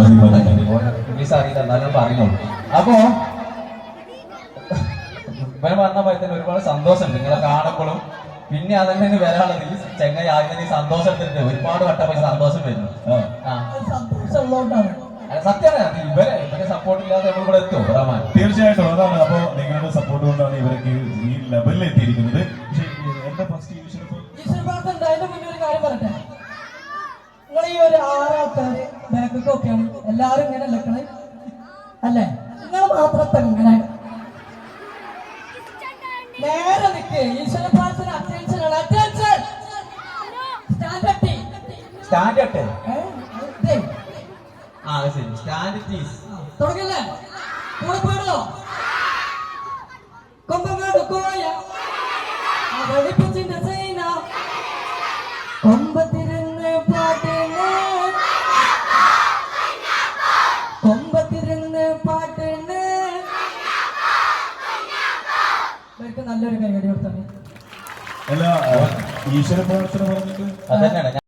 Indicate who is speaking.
Speaker 1: English അറിയില്ല എന്നാലും പറയുന്നുള്ളൂ. അപ്പോ ഇവൻ പറഞ്ഞ പോലെ തന്നെ ഒരുപാട് സന്തോഷമുണ്ട് നിങ്ങളെ കാണുമ്പോഴും. പിന്നെ അതന്നെ വരാനുള്ളത് ഈ ചെങ്ങായി ആദ്യം ഈ സന്തോഷം എടുത്തിട്ട് ഒരുപാട് വട്ടം പോയി സന്തോഷം വരുന്നു. സത്യമാണ് ഇവരെ സപ്പോർട്ട് ഇല്ലാതെ നമ്മൾ ഇവിടെ എത്തും റഹ്മാൻ.
Speaker 2: തീർച്ചയായിട്ടും അതാണ്. അപ്പോ നിങ്ങളുടെ സപ്പോർട്ട് കൊണ്ടാണ് ഇവരൊക്കെ ഈ ലെവലിൽ എത്തിയിരിക്കുന്നത്. പക്ഷേ എന്റെ ഫസ്റ്റ്
Speaker 3: ഒരു കാര്യം പറയട്ടെ, നിങ്ങൾ ഈ ഒരു 6 ആൾക്കാര് ബാക്കൊക്കെ ഒക്കെയാണ് എല്ലാരും ഇങ്ങനെ നിൽക്കണേ അല്ലേ? നിങ്ങൾ മാത്രത്തെ ഇങ്ങനെ നേരെ നിൽക്ക്. ഈശ്വര പ്രാർത്ഥന അറ്റൻഷൻ ആണ്. അറ്റൻഷൻ
Speaker 1: സ്റ്റാൻഡ് ആ ശരി സ്റ്റാൻഡ് പ്ലീസ്
Speaker 3: തുടങ്ങല്ലേ? കൂടെ പോയിടോ. കൊമ്പങ്ങാട് കോയ വെളിപ്പച്ചിന്റെ സൈന കൊമ്പത്തിരുന്ന് പാട്ടിന് കൊമ്പത്തിരുന്ന് പാട്ടിന് നല്ലൊരു കൈകടി കൊടുത്താണ്.
Speaker 2: അല്ല ഈശ്വര പ്രവർത്തനം പറഞ്ഞിട്ട്
Speaker 1: അതന്നെയാണ്